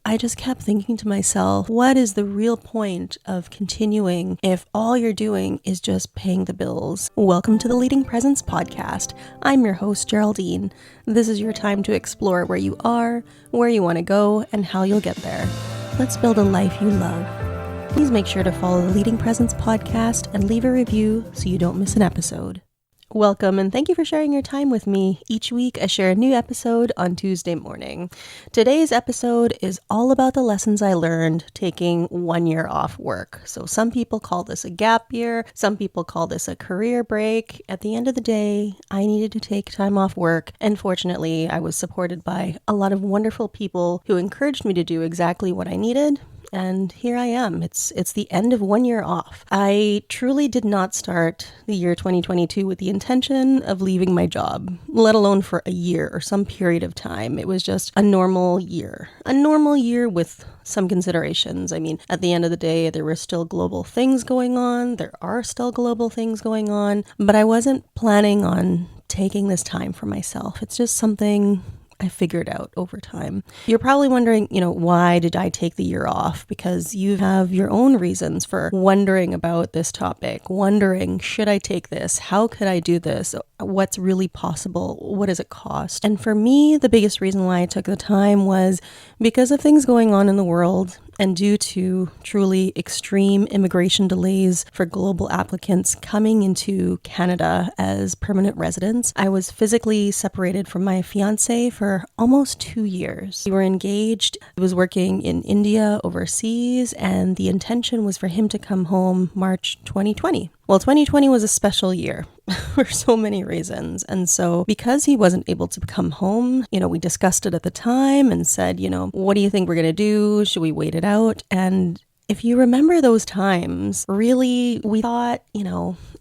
I just kept thinking to myself, what is the real point of continuing if all you're doing is just paying the bills? Welcome to the Leading Presence podcast. I'm your host, Geraldine. This is your time to explore where you are, where you want to go, and how you'll get there. Let's build a life you love. Please make sure to follow the Leading Presence podcast and leave a review so you don't miss an episode. Welcome and thank you for sharing your time with me. Each week I share a new episode on Tuesday morning. Today's episode is all about the lessons I learned taking 1 year off work. So some people call this a gap year, some people call this a career break. At the end of the day, I needed to take time off work, and fortunately I was supported by a lot of wonderful people who encouraged me to do exactly what I needed. And here I am. It's the end of 1 year off. I truly did not start the year 2022 with the intention of leaving my job, let alone for a year or some period of time. It was just a normal year with some considerations. I mean, at the end of the day, there were still global things going on. There are still global things going on, but I wasn't planning on taking this time for myself. It's just something I figured out over time. You're probably wondering, why did I take the year off? Because you have your own reasons for wondering about this topic, wondering, should I take this? How could I do this? What's really possible? What does it cost? And for me, the biggest reason why I took the time was because of things going on in the world and due to truly extreme immigration delays for global applicants coming into Canada as permanent residents. I was physically separated from my fiancé for almost 2 years. We were engaged. I was working in India overseas, and the intention was for him to come home March 2020. Well, 2020 was a special year for so many reasons. And so because he wasn't able to come home, we discussed it at the time and said, what do you think we're going to do? Should we wait it out? And if you remember those times, really, we thought,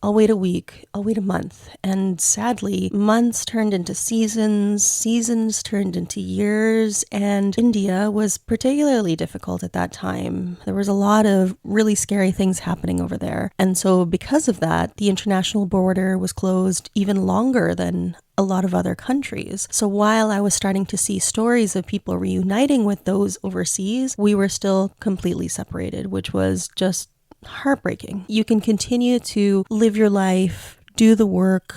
I'll wait a week, I'll wait a month. And sadly, months turned into seasons, seasons turned into years, and India was particularly difficult at that time. There was a lot of really scary things happening over there. And so because of that, the international border was closed even longer than a lot of other countries. So while I was starting to see stories of people reuniting with those overseas, we were still completely separated, which was just heartbreaking. You can continue to live your life, do the work,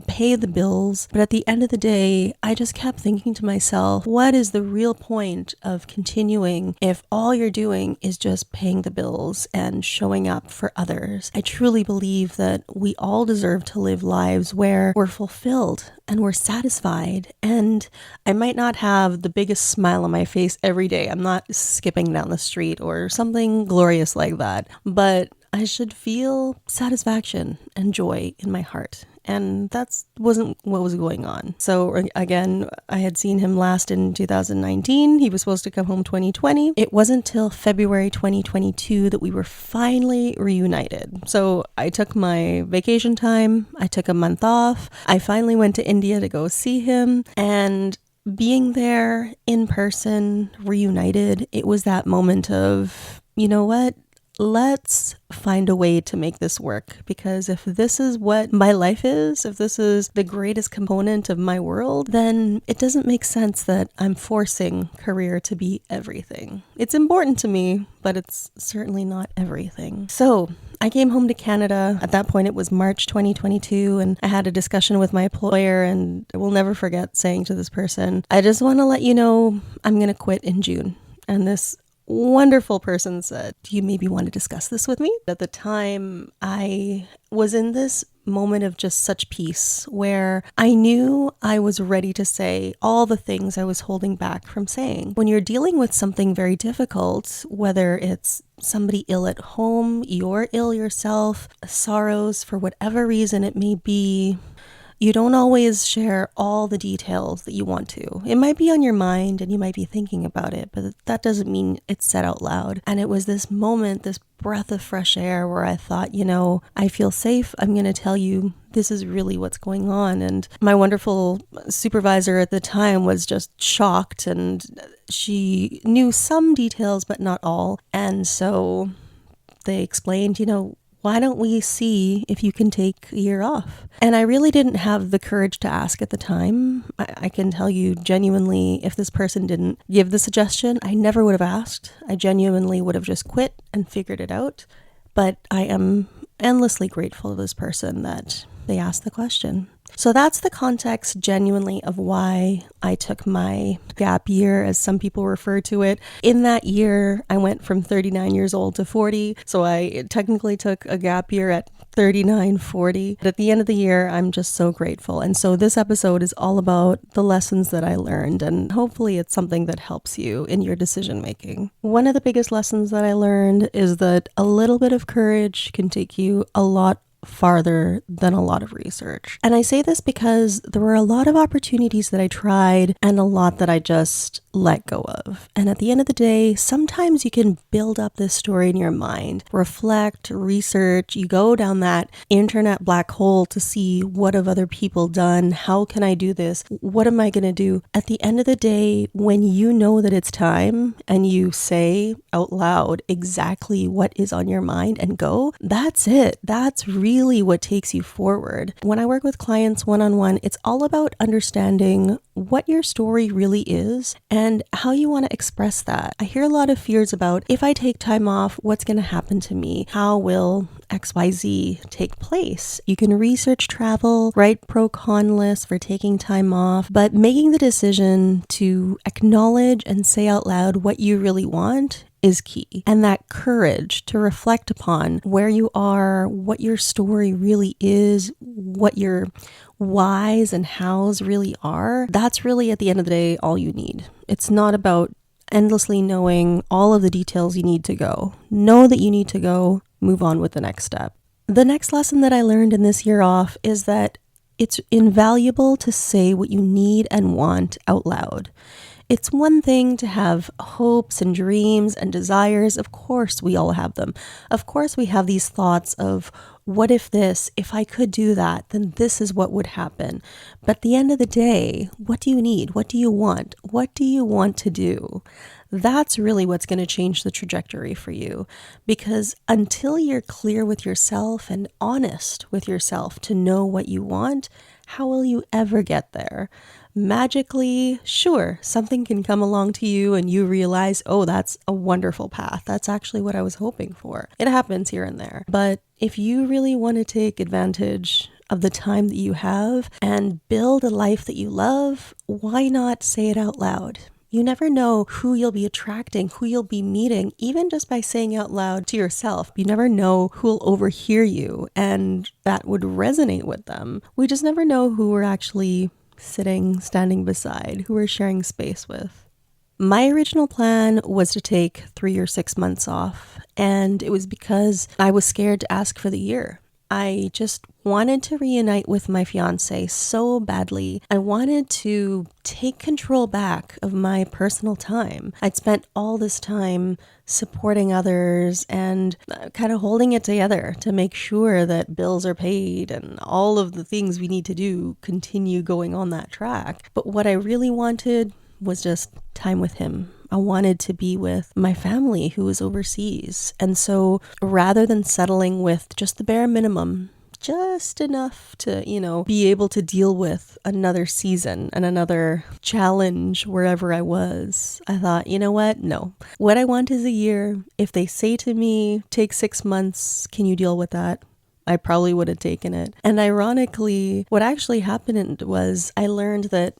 pay the bills, but at the end of the day, I just kept thinking to myself, what is the real point of continuing if all you're doing is just paying the bills and showing up for others? I truly believe that we all deserve to live lives where we're fulfilled and we're satisfied. And I might not have the biggest smile on my face every day. I'm not skipping down the street or something glorious like that, but I should feel satisfaction and joy in my heart. And that wasn't what was going on. So again, I had seen him last in 2019. He was supposed to come home 2020. It wasn't till February 2022 that we were finally reunited. So I took my vacation time. I took a month off. I finally went to India to go see him. And being there in person, reunited, it was that moment of, you know what? Let's find a way to make this work, because if this is what my life is, if this is the greatest component of my world, then it doesn't make sense that I'm forcing career to be everything. It's important to me, but it's certainly not everything. So I came home to Canada. At that point, it was March 2022, and I had a discussion with my employer, and I will never forget saying to this person, I just want to let you know I'm going to quit in June. And this wonderful person said, do you maybe want to discuss this with me? At the time, I was in this moment of just such peace where I knew I was ready to say all the things I was holding back from saying. When you're dealing with something very difficult, whether it's somebody ill at home, you're ill yourself, sorrows for whatever reason it may be, you don't always share all the details that you want to. It might be on your mind and you might be thinking about it, but that doesn't mean it's said out loud. And it was this moment, this breath of fresh air where I thought, I feel safe. I'm going to tell you this is really what's going on. And my wonderful supervisor at the time was just shocked, and she knew some details, but not all. And so they explained, why don't we see if you can take a year off? And I really didn't have the courage to ask at the time. I can tell you genuinely, if this person didn't give the suggestion, I never would have asked. I genuinely would have just quit and figured it out. But I am endlessly grateful to this person that they asked the question. So that's the context genuinely of why I took my gap year, as some people refer to it. In that year, I went from 39 years old to 40. So I technically took a gap year at 39, 40. But at the end of the year, I'm just so grateful. And so this episode is all about the lessons that I learned. And hopefully it's something that helps you in your decision making. One of the biggest lessons that I learned is that a little bit of courage can take you a lot farther than a lot of research. And I say this because there were a lot of opportunities that I tried and a lot that I just let go of. And at the end of the day, sometimes you can build up this story in your mind, reflect, research, you go down that internet black hole to see what have other people done, how can I do this, what am I going to do? At the end of the day, when you know that it's time and you say out loud exactly what is on your mind and go, that's it. That's really what takes you forward. When I work with clients one-on-one, it's all about understanding what your story really is and how you want to express that. I hear a lot of fears about, if I take time off, what's going to happen to me? How will XYZ take place? You can research travel, write pro-con lists for taking time off, but making the decision to acknowledge and say out loud what you really want is key. And that courage to reflect upon where you are, what your story really is, what your whys and hows really are, that's really at the end of the day all you need. It's not about endlessly knowing all of the details you need to go. Know that you need to go, move on with the next step. The next lesson that I learned in this year off is that it's invaluable to say what you need and want out loud. It's one thing to have hopes and dreams and desires. Of course, we all have them. Of course, we have these thoughts of, what if this, if I could do that, then this is what would happen. But at the end of the day, what do you need? What do you want? What do you want to do? That's really what's going to change the trajectory for you. Because until you're clear with yourself and honest with yourself to know what you want, how will you ever get there? Magically, sure, something can come along to you and you realize, oh, that's a wonderful path. That's actually what I was hoping for. It happens here and there. But if you really want to take advantage of the time that you have and build a life that you love, why not say it out loud? You never know who you'll be attracting, who you'll be meeting, even just by saying out loud to yourself. You never know who'll overhear you and that would resonate with them. We just never know who we're actually standing beside, who we're sharing space with. My original plan was to take 3 or 6 months off, and it was because I was scared to ask for the year. I just wanted to reunite with my fiance so badly. I wanted to take control back of my personal time. I'd spent all this time supporting others and kind of holding it together to make sure that bills are paid and all of the things we need to do continue going on that track. But what I really wanted was just time with him. I wanted to be with my family who was overseas. And so rather than settling with just the bare minimum, just enough to, be able to deal with another season and another challenge wherever I was, I thought, you know what? No. What I want is a year. If they say to me, take 6 months, can you deal with that? I probably would have taken it. And ironically, what actually happened was I learned that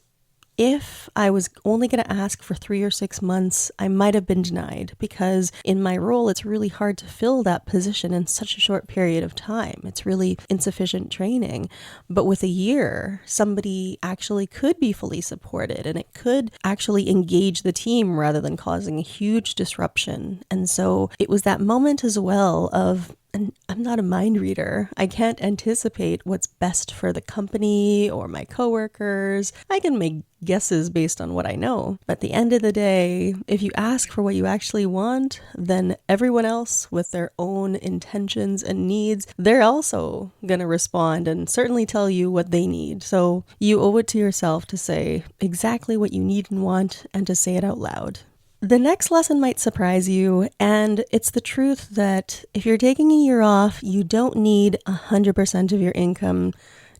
if I was only going to ask for 3 or 6 months, I might have been denied because in my role, it's really hard to fill that position in such a short period of time. It's really insufficient training. But with a year, somebody actually could be fully supported and it could actually engage the team rather than causing a huge disruption. And so it was that moment as well of, and I'm not a mind reader. I can't anticipate what's best for the company or my coworkers. I can make guesses based on what I know. But at the end of the day, if you ask for what you actually want, then everyone else with their own intentions and needs, they're also going to respond and certainly tell you what they need. So you owe it to yourself to say exactly what you need and want and to say it out loud. The next lesson might surprise you, and it's the truth that if you're taking a year off, you don't need 100% of your income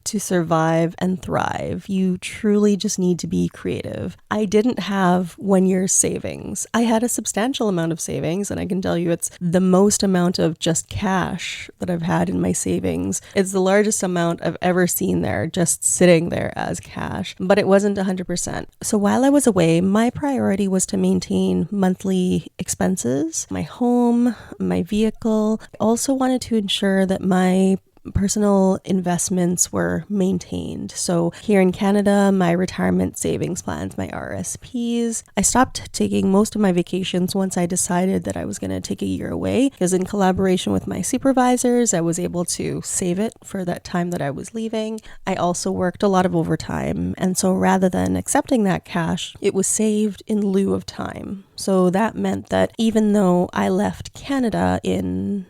to survive and thrive. You truly just need to be creative. I didn't have 1 year's savings. I had a substantial amount of savings, and I can tell you it's the most amount of just cash that I've had in my savings. It's the largest amount I've ever seen there, just sitting there as cash, but it wasn't 100%. So while I was away, my priority was to maintain monthly expenses, my home, my vehicle. I also wanted to ensure that my personal investments were maintained. So here in Canada, my retirement savings plans, my RSPs, I stopped taking most of my vacations once I decided that I was going to take a year away, because in collaboration with my supervisors, I was able to save it for that time that I was leaving. I also worked a lot of overtime. And so rather than accepting that cash, it was saved in lieu of time. So that meant that even though I left Canada in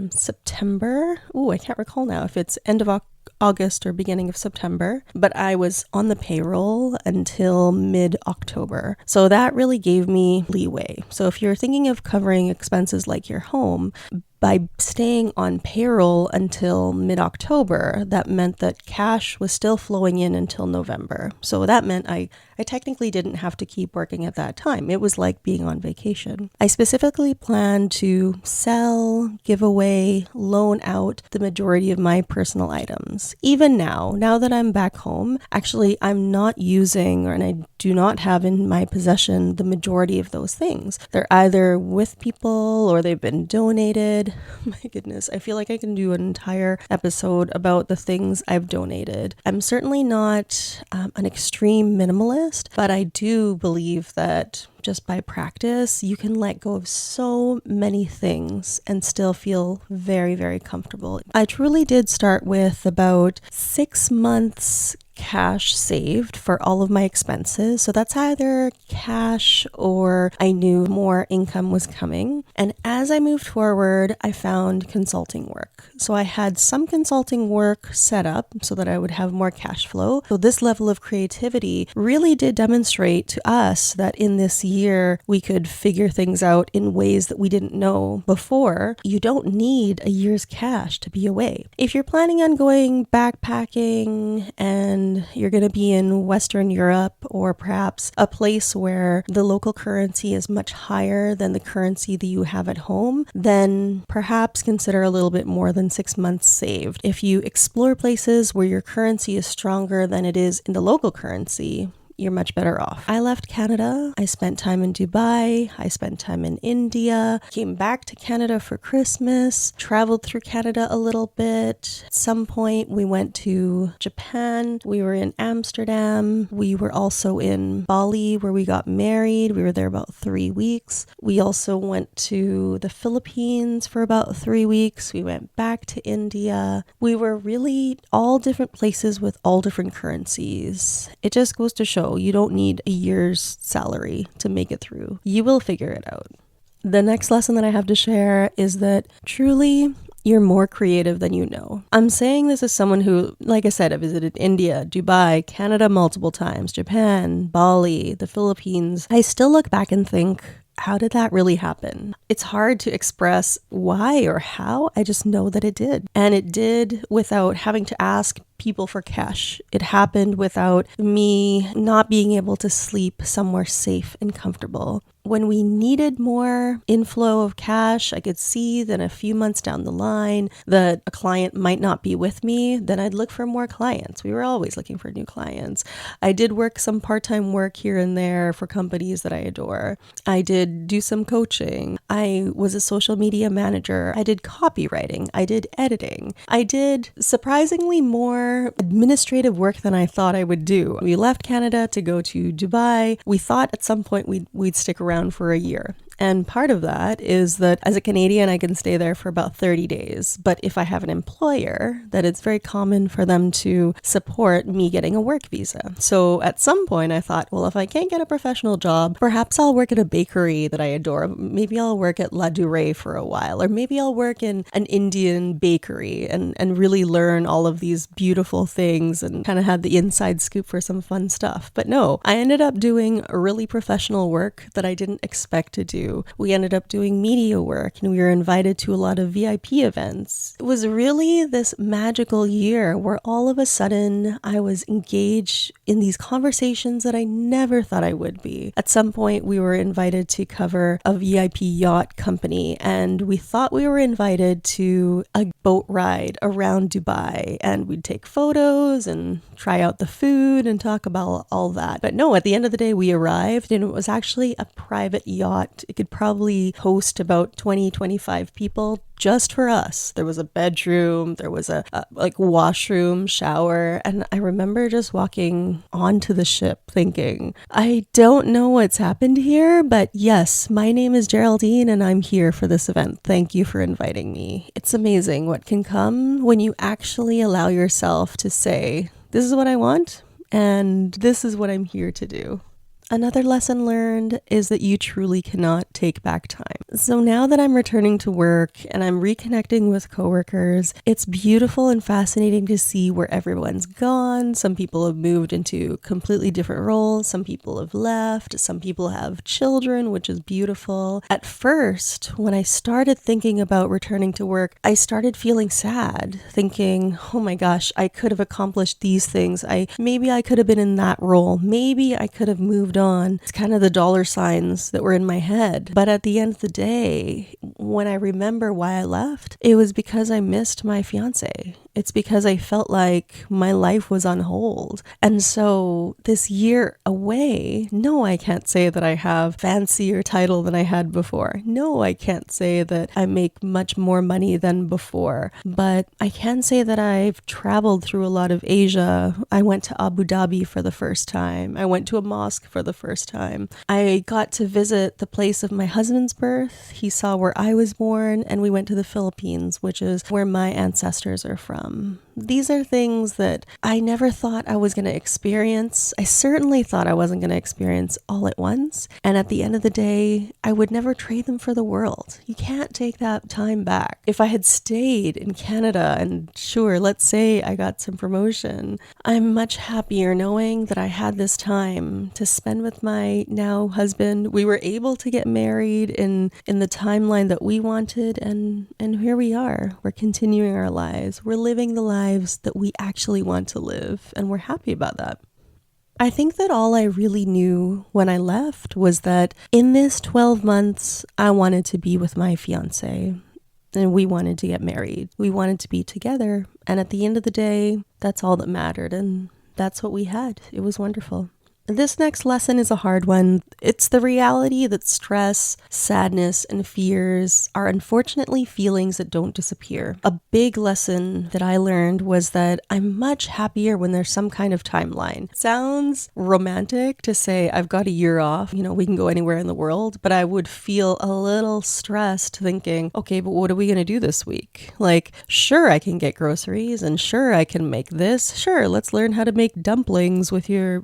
September. I can't recall now if it's end of August or beginning of September, but I was on the payroll until mid-October. So that really gave me leeway. So if you're thinking of covering expenses like your home, by staying on payroll until mid-October, that meant that cash was still flowing in until November. So that meant I technically didn't have to keep working at that time. It was like being on vacation. I specifically planned to sell, give away, loan out the majority of my personal items. Even now that I'm back home, actually I'm not using, and I do not have in my possession the majority of those things. They're either with people or they've been donated. My goodness, I feel like I can do an entire episode about the things I've donated. I'm certainly not an extreme minimalist, but I do believe that just by practice, you can let go of so many things and still feel very, very comfortable. I truly did start with about 6 months cash saved for all of my expenses. So that's either cash or I knew more income was coming. And as I moved forward, I found consulting work. So I had some consulting work set up so that I would have more cash flow. So this level of creativity really did demonstrate to us that in this year, we could figure things out in ways that we didn't know before. You don't need a year's cash to be away. If you're planning on going backpacking and you're going to be in Western Europe, or perhaps a place where the local currency is much higher than the currency that you have at home, then perhaps consider a little bit more than 6 months saved. If you explore places where your currency is stronger than it is in the local currency, you're much better off. I left Canada. I spent time in Dubai. I spent time in India. Came back to Canada for Christmas. Traveled through Canada a little bit. At some point, we went to Japan. We were in Amsterdam. We were also in Bali, where we got married. We were there about 3 weeks. We also went to the Philippines for about 3 weeks. We went back to India. We were really all different places with all different currencies. It just goes to show you don't need a year's salary to make it through. You will figure it out. The next lesson that I have to share is that truly you're more creative than you know. I'm saying this as someone who, like I said, I visited India, Dubai, Canada multiple times, Japan, Bali, the Philippines. I still look back and think, how did that really happen? It's hard to express why or how. I just know that it did. And it did without having to ask people for cash. It happened without me not being able to sleep somewhere safe and comfortable. When we needed more inflow of cash, I could see that a few months down the line that a client might not be with me, then I'd look for more clients. We were always looking for new clients. I did work some part-time work here and there for companies that I adore. I did do some coaching. I was a social media manager. I did copywriting. I did editing. I did surprisingly more administrative work than I thought I would do. We left Canada to go to Dubai. We thought at some point we'd stick around for a year. And part of that is that as a Canadian, I can stay there for about 30 days. But if I have an employer, that it's very common for them to support me getting a work visa. So at some point I thought, well, if I can't get a professional job, perhaps I'll work at a bakery that I adore. Maybe I'll work at La Durée for a while, or maybe I'll work in an Indian bakery and really learn all of these beautiful things and kind of have the inside scoop for some fun stuff. But no, I ended up doing really professional work that I didn't expect to do. We ended up doing media work and we were invited to a lot of VIP events. It was really this magical year where all of a sudden I was engaged in these conversations that I never thought I would be. At some point we were invited to cover a VIP yacht company and we thought we were invited to a boat ride around Dubai and we'd take photos and try out the food and talk about all that. But no, at the end of the day we arrived and it was actually a private yacht. It could probably host about 20-25 people just for us. There was a bedroom, there was a washroom, shower, and I remember just walking onto the ship thinking, I don't know what's happened here, but yes, my name is Geraldine and I'm here for this event. Thank you for inviting me. It's amazing what can come when you actually allow yourself to say, this is what I want and this is what I'm here to do. Another lesson learned is that you truly cannot take back time. So now that I'm returning to work and I'm reconnecting with coworkers, it's beautiful and fascinating to see where everyone's gone. Some people have moved into completely different roles. Some people have left. Some people have children, which is beautiful. At first, when I started thinking about returning to work, I started feeling sad, thinking, oh my gosh, I could have accomplished these things. Maybe I could have been in that role. Maybe I could have moved on. It's kind of the dollar signs that were in my head. But at the end of the day, when I remember why I left, it was because I missed my fiance. It's because I felt like my life was on hold. And so this year away, no, I can't say that I have fancier title than I had before. No, I can't say that I make much more money than before. But I can say that I've traveled through a lot of Asia. I went to Abu Dhabi for the first time. I went to a mosque for the first time. I got to visit the place of my husband's birth. He saw where I was born, and we went to the Philippines, which is where my ancestors are from. These are things that I never thought I was going to experience. I certainly thought I wasn't going to experience all at once. And at the end of the day, I would never trade them for the world. You can't take that time back. If I had stayed in Canada and sure, let's say I got some promotion, I'm much happier knowing that I had this time to spend with my now husband. We were able to get married in the timeline that we wanted, and here we are. We're continuing our lives. We're living the lives that we actually want to live, and we're happy about that. I think that all I really knew when I left was that in this 12 months, I wanted to be with my fiance, and we wanted to get married. We wanted to be together, and at the end of the day, that's all that mattered, and that's what we had. It was wonderful. This next lesson is a hard one. It's the reality that stress, sadness, and fears are unfortunately feelings that don't disappear. A big lesson that I learned was that I'm much happier when there's some kind of timeline. It sounds romantic to say I've got a year off, we can go anywhere in the world, but I would feel a little stressed thinking, okay, but what are we going to do this week? Like, sure, I can get groceries and sure, I can make this. Sure, let's learn how to make dumplings with your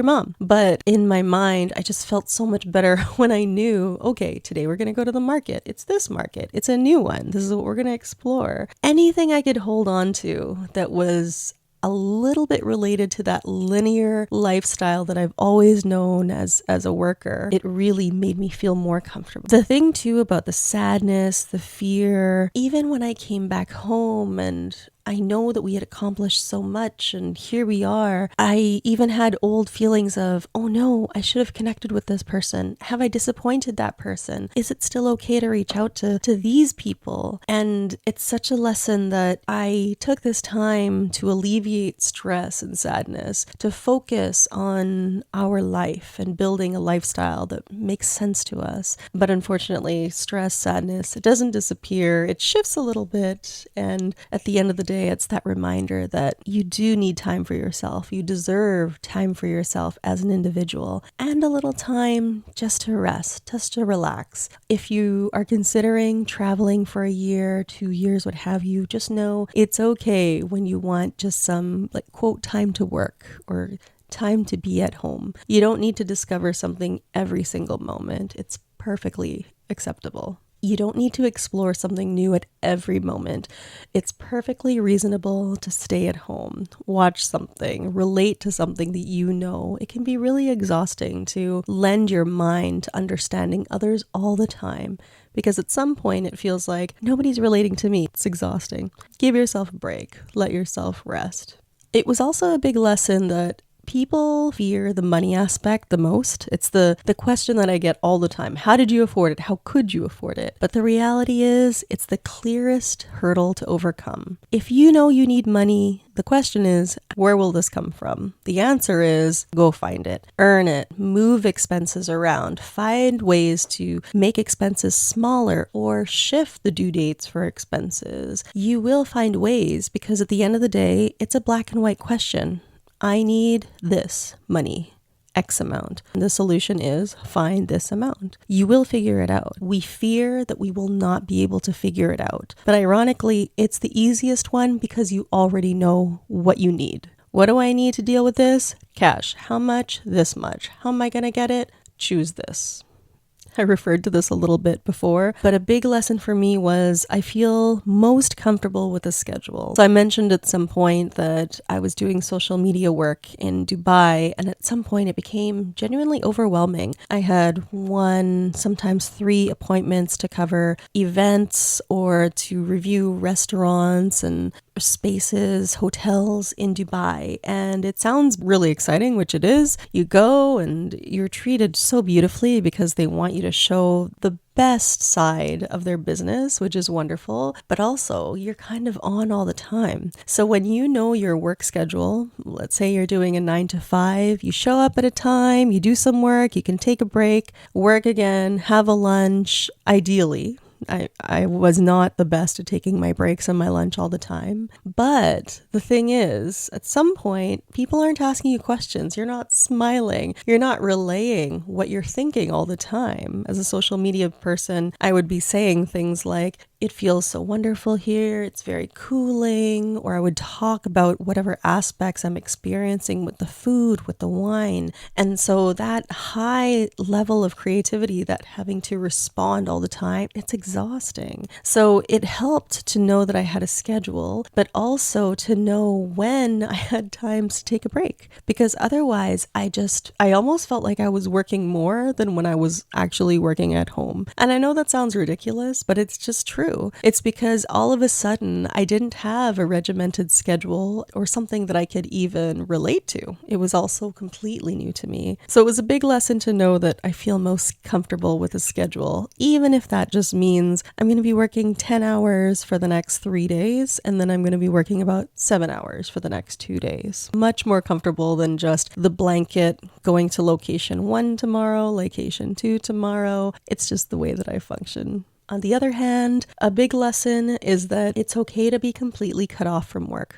mom. But in my mind, I just felt so much better when I knew, okay, today we're going to go to the market. It's this market. It's a new one. This is what we're going to explore. Anything I could hold on to that was a little bit related to that linear lifestyle that I've always known as a worker, it really made me feel more comfortable. The thing too about the sadness, the fear, even when I came back home and I know that we had accomplished so much and here we are. I even had old feelings of, oh no, I should have connected with this person. Have I disappointed that person? Is it still okay to reach out to these people? And it's such a lesson that I took this time to alleviate stress and sadness, to focus on our life and building a lifestyle that makes sense to us. But unfortunately, stress, sadness, it doesn't disappear. It shifts a little bit. And at the end of the day, day, it's that reminder that you do need time for yourself. You deserve time for yourself as an individual and a little time just to rest, just to relax. If you are considering traveling for a year, 2 years, what have you, just know it's okay when you want just some, like, quote, time to work or time to be at home. You don't need to discover something every single moment. It's perfectly acceptable. You don't need to explore something new at every moment. It's perfectly reasonable to stay at home, watch something, relate to something that you know. It can be really exhausting to lend your mind to understanding others all the time, because at some point it feels like nobody's relating to me. It's exhausting. Give yourself a break. Let yourself rest. It was also a big lesson that people fear the money aspect the most. It's the question that I get all the time. How did you afford it? How could you afford it? But the reality is, it's the clearest hurdle to overcome. If you know you need money, the question is, where will this come from? The answer is, go find it, earn it, move expenses around, find ways to make expenses smaller or shift the due dates for expenses. You will find ways, because at the end of the day, it's a black and white question. I need this money, X amount. And the solution is find this amount. You will figure it out. We fear that we will not be able to figure it out. But ironically, it's the easiest one because you already know what you need. What do I need to deal with this? Cash. How much? This much. How am I going to get it? Choose this. I referred to this a little bit before, but a big lesson for me was I feel most comfortable with a schedule. So I mentioned at some point that I was doing social media work in Dubai, and at some point it became genuinely overwhelming. I had 1, sometimes 3 appointments to cover events or to review restaurants and spaces, hotels in Dubai. And it sounds really exciting, which it is. You go and you're treated so beautifully because they want you to show the best side of their business, which is wonderful, but also you're kind of on all the time. So when you know your work schedule, let's say you're doing a 9 to 5, you show up at a time, you do some work, you can take a break, work again, have a lunch, ideally. I was not the best at taking my breaks and my lunch all the time. But the thing is, at some point, people aren't asking you questions. You're not smiling. You're not relaying what you're thinking all the time. As a social media person, I would be saying things like, it feels so wonderful here, it's very cooling, or I would talk about whatever aspects I'm experiencing with the food, with the wine. And so that high level of creativity, that having to respond all the time, it's exhausting. So it helped to know that I had a schedule, but also to know when I had times to take a break, because otherwise I almost felt like I was working more than when I was actually working at home. And I know that sounds ridiculous, but it's just true. It's because all of a sudden I didn't have a regimented schedule or something that I could even relate to. It was also completely new to me. So it was a big lesson to know that I feel most comfortable with a schedule, even if that just means I'm going to be working 10 hours for the next 3 days, and then I'm going to be working about 7 hours for the next 2 days. Much more comfortable than just the blanket going to location 1 tomorrow, location 2 tomorrow. It's just the way that I function. On the other hand, a big lesson is that it's okay to be completely cut off from work.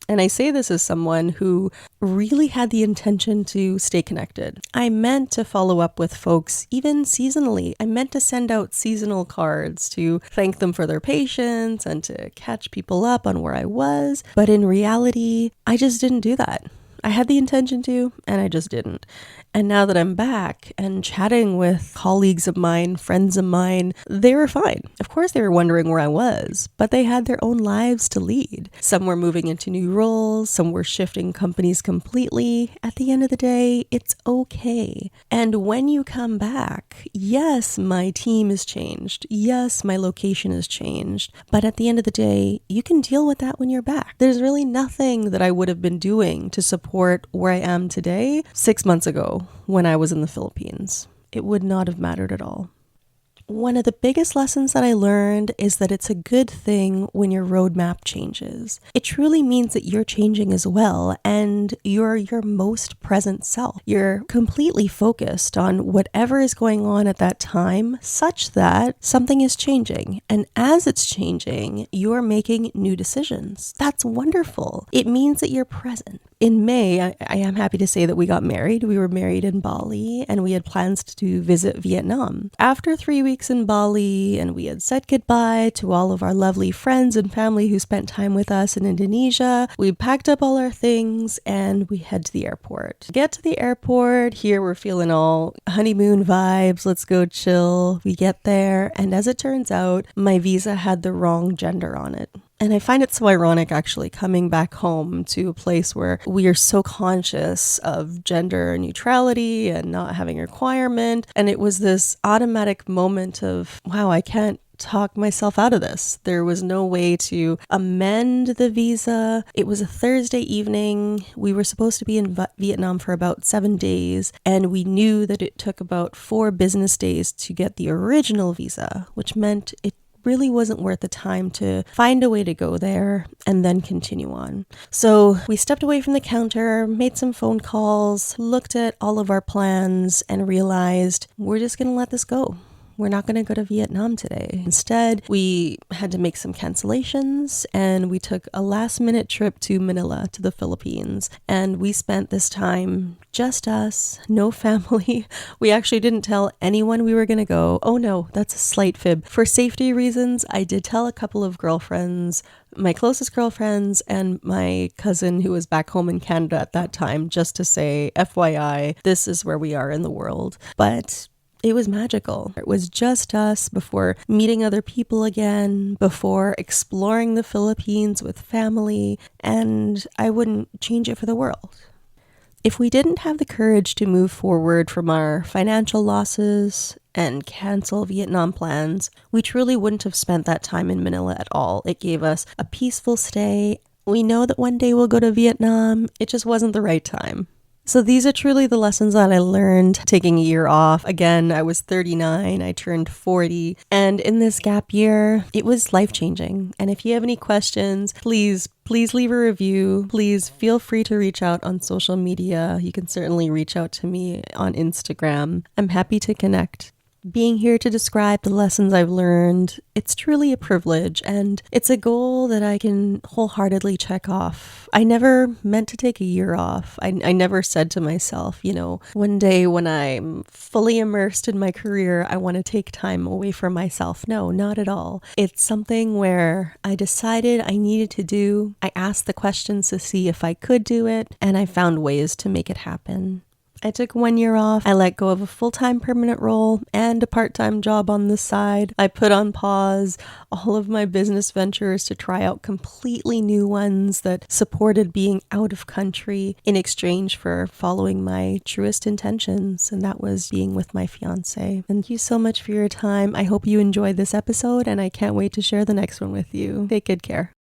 And I say this as someone who really had the intention to stay connected. I meant to follow up with folks even seasonally. I meant to send out seasonal cards to thank them for their patience and to catch people up on where I was. But in reality, I just didn't do that. I had the intention to, and I just didn't. And now that I'm back and chatting with colleagues of mine, friends of mine, they were fine. Of course, they were wondering where I was, but they had their own lives to lead. Some were moving into new roles, some were shifting companies completely. At the end of the day, it's okay. And when you come back, yes, my team has changed. Yes, my location has changed. But at the end of the day, you can deal with that when you're back. There's really nothing that I would have been doing to support where I am today 6 months ago when I was in the Philippines. It would not have mattered at all. One of the biggest lessons that I learned is that it's a good thing when your roadmap changes. It truly means that you're changing as well, and you're your most present self. You're completely focused on whatever is going on at that time, such that something is changing. And as it's changing, you're making new decisions. That's wonderful. It means that you're present. In May, I am happy to say that we got married. We were married in Bali, and we had plans to visit Vietnam. After 3 weeks in Bali, and we had said goodbye to all of our lovely friends and family who spent time with us in Indonesia, we packed up all our things and we head to the airport. Get to the airport, here we're feeling all honeymoon vibes, let's go chill. We get there, and as it turns out, my visa had the wrong gender on it. And I find it so ironic, actually, coming back home to a place where we are so conscious of gender neutrality and not having a requirement. And it was this automatic moment of, wow, I can't talk myself out of this. There was no way to amend the visa. It was a Thursday evening. We were supposed to be in Vietnam for about 7 days, and we knew that it took about 4 business days to get the original visa, which meant it really wasn't worth the time to find a way to go there and then continue on. So we stepped away from the counter, made some phone calls, looked at all of our plans, and realized we're just going to let this go. We're not going to go to Vietnam today. Instead, we had to make some cancellations, and we took a last-minute trip to Manila, to the Philippines. And we spent this time, just us, no family. We actually didn't tell anyone we were going to go. Oh no, that's a slight fib. For safety reasons, I did tell a couple of girlfriends, my closest girlfriends, and my cousin who was back home in Canada at that time, just to say, FYI, this is where we are in the world. But it was magical. It was just us before meeting other people again, before exploring the Philippines with family, and I wouldn't change it for the world. If we didn't have the courage to move forward from our financial losses and cancel Vietnam plans, we truly wouldn't have spent that time in Manila at all. It gave us a peaceful stay. We know that one day we'll go to Vietnam. It just wasn't the right time. So these are truly the lessons that I learned taking a year off. Again, I was 39, I turned 40, and in this gap year, it was life-changing. And if you have any questions, please leave a review. Please feel free to reach out on social media. You can certainly reach out to me on Instagram. I'm happy to connect. Being here to describe the lessons I've learned, it's truly a privilege, and it's a goal that I can wholeheartedly check off. I never meant to take a year off. I never said to myself, one day when I'm fully immersed in my career, I want to take time away from myself. No, not at all. It's something where I decided I needed to do. I asked the questions to see if I could do it, and I found ways to make it happen. I took 1 year off. I let go of a full-time permanent role and a part-time job on the side. I put on pause all of my business ventures to try out completely new ones that supported being out of country in exchange for following my truest intentions, and that was being with my fiance. Thank you so much for your time. I hope you enjoyed this episode, and I can't wait to share the next one with you. Take good care.